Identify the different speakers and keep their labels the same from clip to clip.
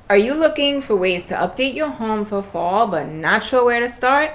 Speaker 1: Are you looking for ways to update your home for fall but not sure where to start?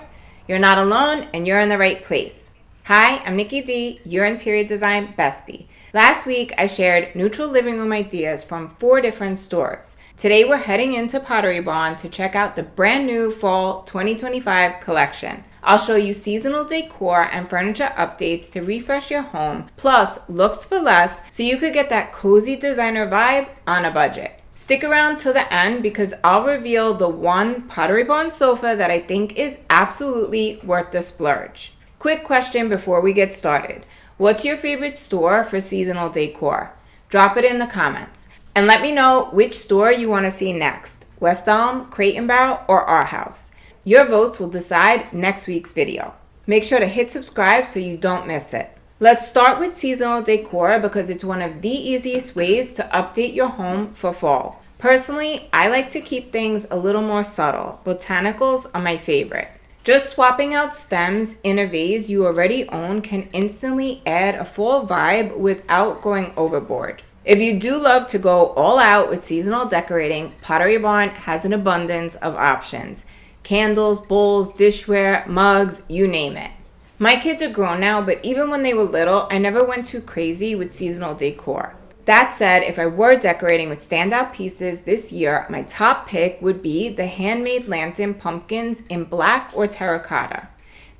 Speaker 1: You're not alone and you're in the right place. Hi, I'm Nikki D, your interior design bestie. Last week I shared neutral living room ideas from 4 different stores. Today we're heading into Pottery Barn to check out the brand new fall 2025 collection. I'll show you seasonal decor and furniture updates to refresh your home, plus looks for less so you could get that cozy designer vibe on a budget. Stick around till the end because I'll reveal the one Pottery Barn sofa that I think is absolutely worth the splurge. Quick question before we get started. What's your favorite store for seasonal decor? Drop it in the comments. And let me know which store you want to see next. West Elm, Crate and Barrel, or our house. Your votes will decide next week's video. Make sure to hit subscribe so you don't miss it. Let's start with seasonal decor because it's one of the easiest ways to update your home for fall. Personally, I like to keep things a little more subtle. Botanicals are my favorite. Just swapping out stems in a vase you already own can instantly add a fall vibe without going overboard. If you do love to go all out with seasonal decorating, Pottery Barn has an abundance of options. Candles, bowls, dishware, mugs, you name it. My kids are grown now, but even when they were little, I never went too crazy with seasonal decor. That said, if I were decorating with standout pieces this year, my top pick would be the handmade lantern pumpkins in black or terracotta.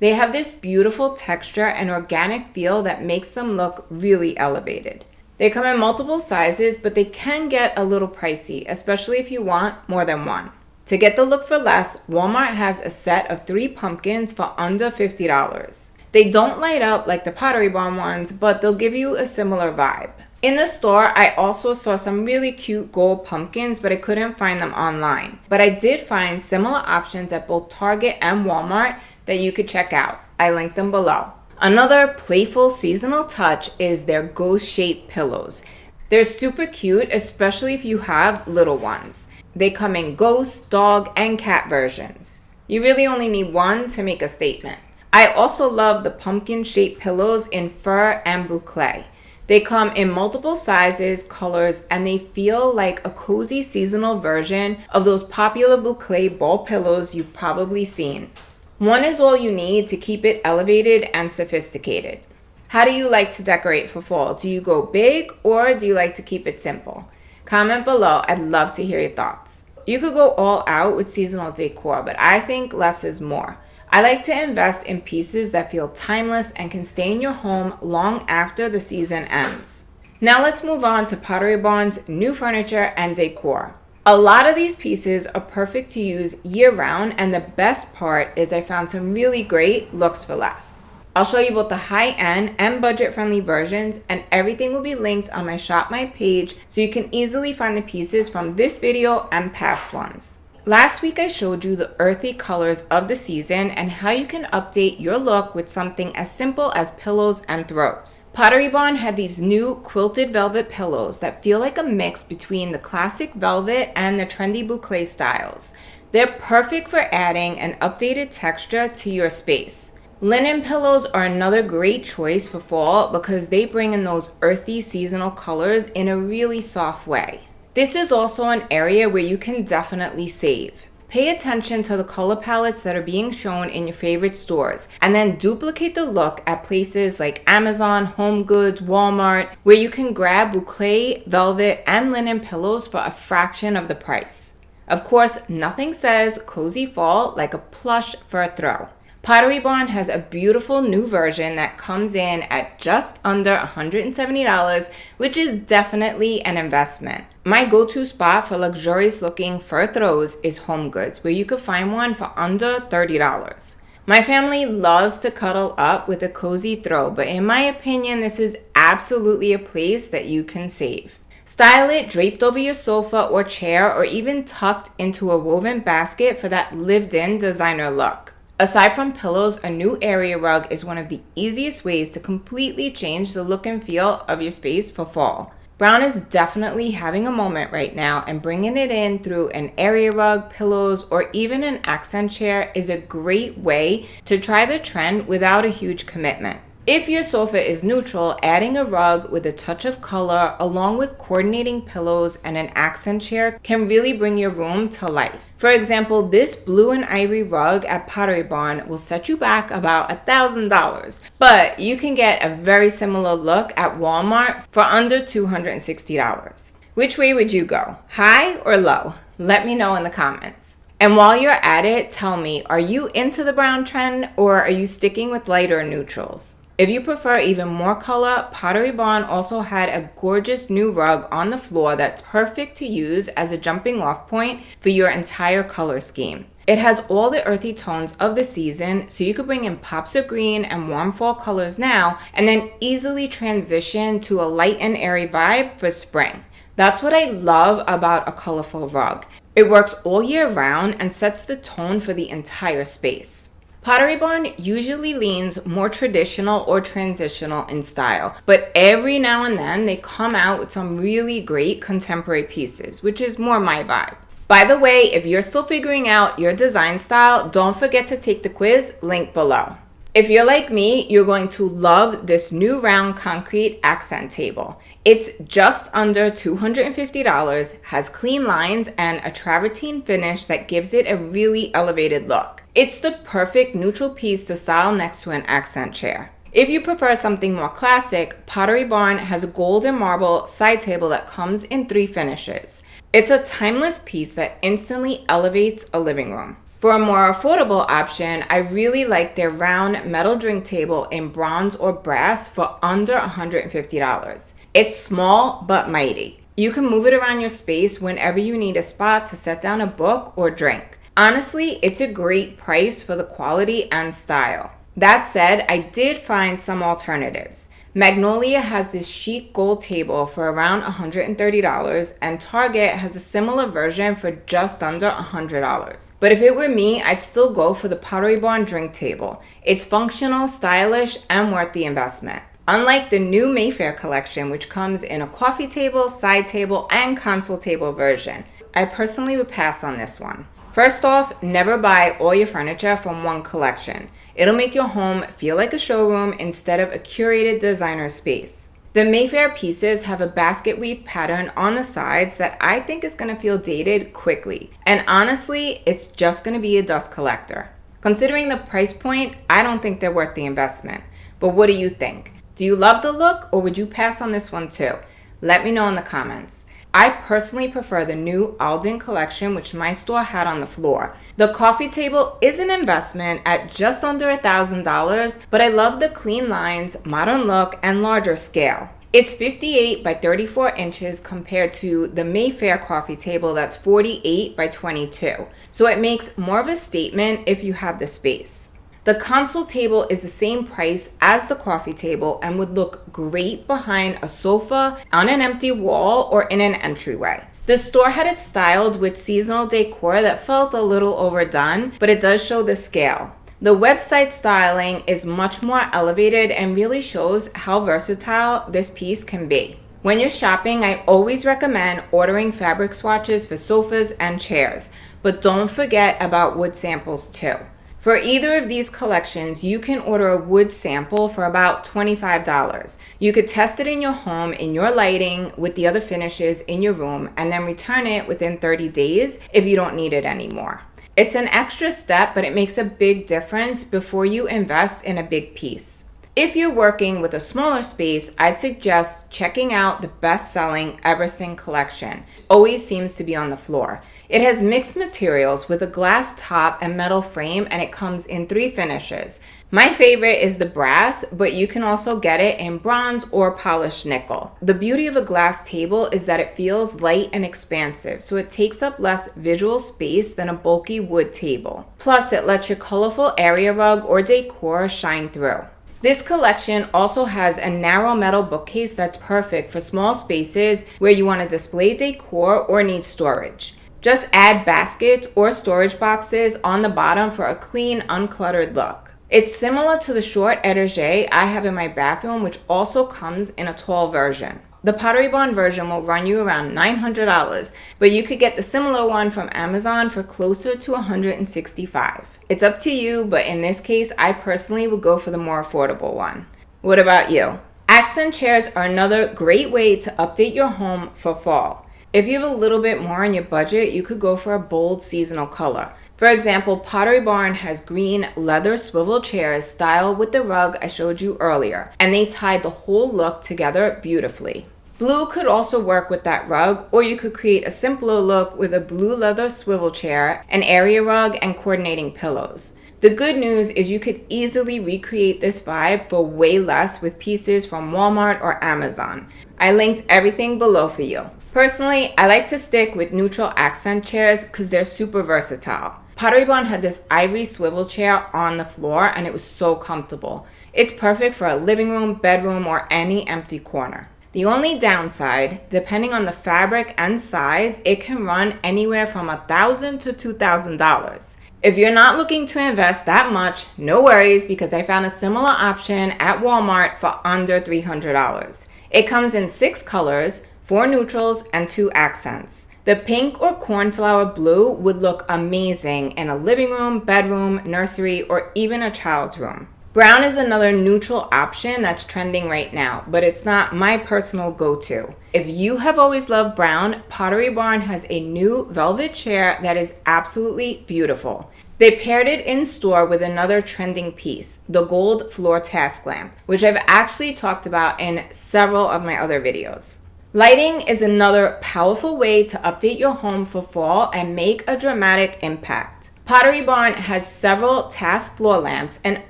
Speaker 1: They have this beautiful texture and organic feel that makes them look really elevated. They come in multiple sizes, but they can get a little pricey, especially if you want more than one. To get the look for less, Walmart has a set of 3 pumpkins for under $50. They don't light up like the Pottery Barn ones, but they'll give you a similar vibe. In the store, I also saw some really cute gold pumpkins, but I couldn't find them online. But I did find similar options at both Target and Walmart that you could check out. I linked them below. Another playful seasonal touch is their ghost-shaped pillows. They're super cute, especially if you have little ones. They come in ghost, dog, and cat versions. You really only need one to make a statement. I also love the pumpkin-shaped pillows in fur and boucle. They come in multiple sizes, colors, and they feel like a cozy seasonal version of those popular boucle ball pillows you've probably seen. One is all you need to keep it elevated and sophisticated. How do you like to decorate for fall? Do you go big or do you like to keep it simple? Comment below. I'd love to hear your thoughts. You could go all out with seasonal decor, but I think less is more. I like to invest in pieces that feel timeless and can stay in your home long after the season ends. Now let's move on to Pottery Barn's new furniture and decor. A lot of these pieces are perfect to use year-round, and the best part is I found some really great looks for less. I'll show you both the high-end and budget-friendly versions, and everything will be linked on my Shop My page so you can easily find the pieces from this video and past ones. Last week I showed you the earthy colors of the season and how you can update your look with something as simple as pillows and throws. Pottery Barn had these new quilted velvet pillows that feel like a mix between the classic velvet and the trendy boucle styles. They're perfect for adding an updated texture to your space. Linen pillows are another great choice for fall because they bring in those earthy seasonal colors in a really soft way. This is also an area where you can definitely save. Pay attention to the color palettes that are being shown in your favorite stores and then duplicate the look at places like Amazon, Home Goods, Walmart, where you can grab boucle, velvet, and linen pillows for a fraction of the price. Of course, nothing says cozy fall like a plush for a throw. Pottery Barn has a beautiful new version that comes in at just under $170, which is definitely an investment. My go-to spot for luxurious looking fur throws is Home Goods, where you could find one for under $30. My family loves to cuddle up with a cozy throw, but in my opinion, this is absolutely a place that you can save. Style it draped over your sofa or chair, or even tucked into a woven basket for that lived-in designer look. Aside from pillows, a new area rug is one of the easiest ways to completely change the look and feel of your space for fall. Brown is definitely having a moment right now, and bringing it in through an area rug, pillows, or even an accent chair is a great way to try the trend without a huge commitment. If your sofa is neutral, adding a rug with a touch of color along with coordinating pillows and an accent chair can really bring your room to life. For example, this blue and ivory rug at Pottery Barn will set you back about $1,000, but you can get a very similar look at Walmart for under $260. Which way would you go? High or low? Let me know in the comments. And while you're at it, tell me, are you into the brown trend or are you sticking with lighter neutrals? If you prefer even more color, Pottery Barn also had a gorgeous new rug on the floor that's perfect to use as a jumping off point for your entire color scheme. It has all the earthy tones of the season, so you could bring in pops of green and warm fall colors now, and then easily transition to a light and airy vibe for spring. That's what I love about a colorful rug. It works all year round and sets the tone for the entire space. Pottery Barn usually leans more traditional or transitional in style, but every now and then they come out with some really great contemporary pieces, which is more my vibe. By the way, if you're still figuring out your design style, don't forget to take the quiz, link below. If you're like me, you're going to love this new round concrete accent table. It's just under $250, has clean lines, and a travertine finish that gives it a really elevated look. It's the perfect neutral piece to style next to an accent chair. If you prefer something more classic, Pottery Barn has a gold and marble side table that comes in 3 finishes. It's a timeless piece that instantly elevates a living room. For a more affordable option, I really like their round metal drink table in bronze or brass for under $150. It's small but mighty. You can move it around your space whenever you need a spot to set down a book or drink. Honestly, it's a great price for the quality and style. That said, I did find some alternatives. Magnolia has this chic gold table for around $130, and Target has a similar version for just under $100. But if it were me, I'd still go for the Pottery Barn drink table. It's functional, stylish, and worth the investment. Unlike the new Mayfair collection, which comes in a coffee table, side table, and console table version, I personally would pass on this one. First off, never buy all your furniture from one collection. It'll make your home feel like a showroom instead of a curated designer space. The Mayfair pieces have a basket weave pattern on the sides that I think is going to feel dated quickly. And honestly, it's just going to be a dust collector. Considering the price point, I don't think they're worth the investment. But what do you think? Do you love the look or would you pass on this one too? Let me know in the comments. I personally prefer the new Alden collection, which my store had on the floor. The coffee table is an investment at just under $1,000, but I love the clean lines, modern look, and larger scale. It's 58 by 34 inches compared to the Mayfair coffee table that's 48 by 22. So it makes more of a statement if you have the space. The console table is the same price as the coffee table and would look great behind a sofa, on an empty wall, or in an entryway. The store had it styled with seasonal decor that felt a little overdone, but it does show the scale. The website styling is much more elevated and really shows how versatile this piece can be. When you're shopping, I always recommend ordering fabric swatches for sofas and chairs, but don't forget about wood samples too. For either of these collections, you can order a wood sample for about $25. You could test it in your home, in your lighting, with the other finishes in your room, and then return it within 30 days if you don't need it anymore. It's an extra step, but it makes a big difference before you invest in a big piece. If you're working with a smaller space, I'd suggest checking out the best-selling Eversing collection. Always seems to be on the floor. It has mixed materials with a glass top and metal frame, and it comes in 3 finishes. My favorite is the brass, but you can also get it in bronze or polished nickel. The beauty of a glass table is that it feels light and expansive, so it takes up less visual space than a bulky wood table. Plus, it lets your colorful area rug or decor shine through. This collection also has a narrow metal bookcase that's perfect for small spaces where you want to display decor or need storage. Just add baskets or storage boxes on the bottom for a clean, uncluttered look. It's similar to the short étagère I have in my bathroom, which also comes in a tall version. The Pottery Barn version will run you around $900, but you could get the similar one from Amazon for closer to $165. It's up to you, but in this case, I personally would go for the more affordable one. What about you? Accent chairs are another great way to update your home for fall. If you have a little bit more in your budget, you could go for a bold seasonal color. For example, Pottery Barn has green leather swivel chairs styled with the rug I showed you earlier, and they tied the whole look together beautifully. Blue could also work with that rug, or you could create a simpler look with a blue leather swivel chair, an area rug, and coordinating pillows. The good news is you could easily recreate this vibe for way less with pieces from Walmart or Amazon. I linked everything below for you. Personally, I like to stick with neutral accent chairs because they're super versatile. Pottery Barn had this ivory swivel chair on the floor and it was so comfortable. It's perfect for a living room, bedroom, or any empty corner. The only downside, depending on the fabric and size, it can run anywhere from $1,000 to $2,000. If you're not looking to invest that much, no worries, because I found a similar option at Walmart for under $300. It comes in 6 colors, 4 neutrals, and 2 accents. The pink or cornflower blue would look amazing in a living room, bedroom, nursery, or even a child's room. Brown is another neutral option that's trending right now, but it's not my personal go-to. If you have always loved brown, Pottery Barn has a new velvet chair that is absolutely beautiful. They paired it in store with another trending piece, the gold floor task lamp, which I've actually talked about in several of my other videos. Lighting is another powerful way to update your home for fall and make a dramatic impact. Pottery Barn has several task floor lamps, and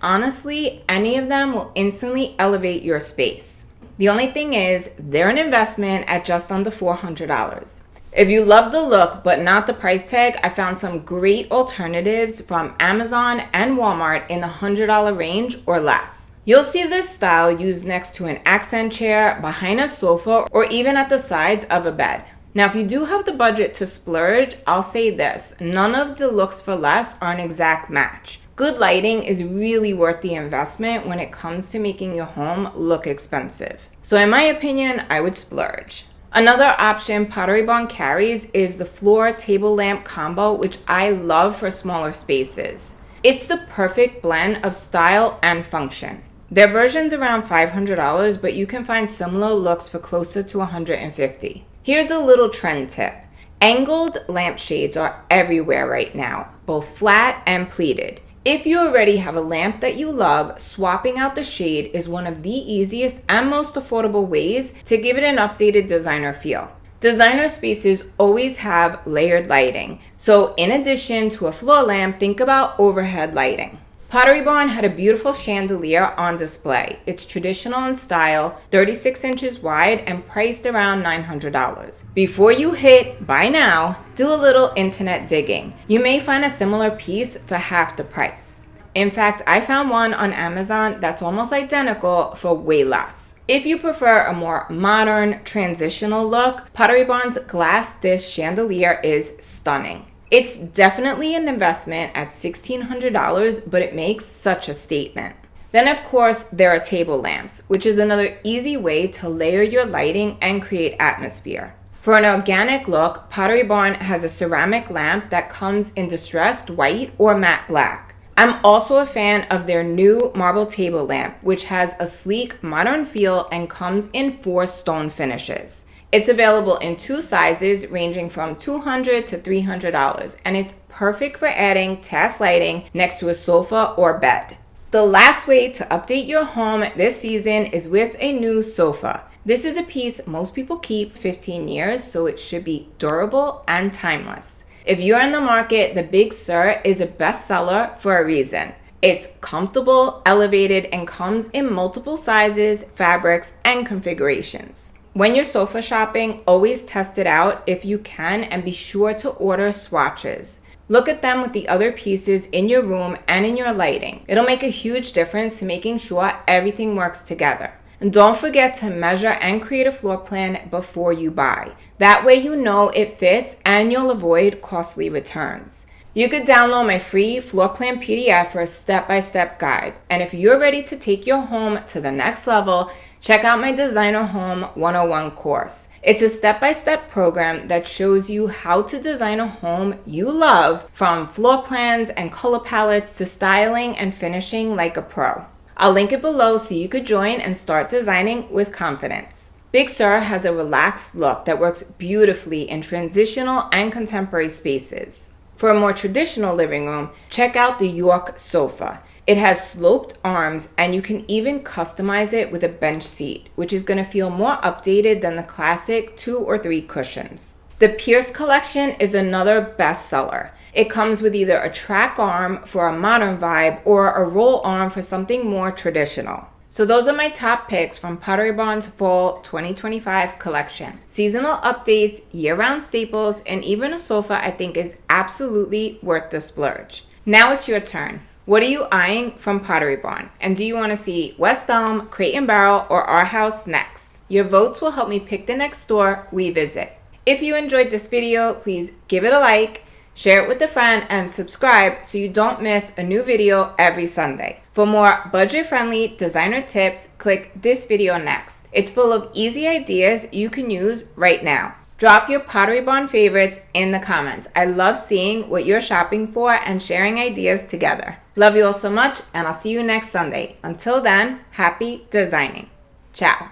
Speaker 1: honestly, any of them will instantly elevate your space. The only thing is, they're an investment at just under $400. If you love the look but not the price tag, I found some great alternatives from Amazon and Walmart in the $100 range or less. You'll see this style used next to an accent chair, behind a sofa, or even at the sides of a bed. Now, if you do have the budget to splurge, I'll say this: none of the looks for less are an exact match. Good lighting is really worth the investment when it comes to making your home look expensive. So in my opinion, I would splurge. Another option Pottery Barn carries is the floor table lamp combo, which I love for smaller spaces. It's the perfect blend of style and function. Their version's around $500, but you can find similar looks for closer to $150. Here's a little trend tip. Angled lampshades are everywhere right now, both flat and pleated. If you already have a lamp that you love, swapping out the shade is one of the easiest and most affordable ways to give it an updated designer feel. Designer spaces always have layered lighting, so in addition to a floor lamp, think about overhead lighting. Pottery Barn had a beautiful chandelier on display. It's traditional in style, 36 inches wide, and priced around $900. Before you hit buy now, do a little internet digging. You may find a similar piece for half the price. In fact, I found one on Amazon that's almost identical for way less. If you prefer a more modern, transitional look, Pottery Barn's glass dish chandelier is stunning. It's definitely an investment at $1,600, but it makes such a statement. Then of course, there are table lamps, which is another easy way to layer your lighting and create atmosphere. For an organic look, Pottery Barn has a ceramic lamp that comes in distressed white or matte black. I'm also a fan of their new marble table lamp, which has a sleek, modern feel and comes in 4 stone finishes. It's available in 2 sizes ranging from $200 to $300, and it's perfect for adding task lighting next to a sofa or bed. The last way to update your home this season is with a new sofa. This is a piece most people keep 15 years, so it should be durable and timeless. If you're in the market, the Big Sur is a bestseller for a reason. It's comfortable, elevated, and comes in multiple sizes, fabrics, and configurations. When you're sofa shopping, always test it out if you can and be sure to order swatches. Look at them with the other pieces in your room and in your lighting. It'll make a huge difference to making sure everything works together. And don't forget to measure and create a floor plan before you buy. That way you know it fits and you'll avoid costly returns. You could download my free floor plan PDF for a step-by-step guide. And if you're ready to take your home to the next level, check out my Designer Home 101 course. It's a step-by-step program that shows you how to design a home you love, from floor plans and color palettes to styling and finishing like a pro. I'll link it below so you could join and start designing with confidence. Big Sur has a relaxed look that works beautifully in transitional and contemporary spaces. For a more traditional living room, check out the York sofa. It has sloped arms and you can even customize it with a bench seat, which is going to feel more updated than the classic 2 or 3 cushions. The Pierce collection is another bestseller. It comes with either a track arm for a modern vibe or a roll arm for something more traditional. So those are my top picks from Pottery Barn's Fall 2025 collection. Seasonal updates, year-round staples, and even a sofa I think is absolutely worth the splurge. Now it's your turn. What are you eyeing from Pottery Barn? And do you want to see West Elm, Crate and Barrel, or our house next? Your votes will help me pick the next store we visit. If you enjoyed this video, please give it a like, share it with a friend, and subscribe so you don't miss a new video every Sunday. For more budget-friendly designer tips, click this video next. It's full of easy ideas you can use right now. Drop your Pottery Barn favorites in the comments. I love seeing what you're shopping for and sharing ideas together. Love you all so much, and I'll see you next Sunday. Until then, happy designing. Ciao.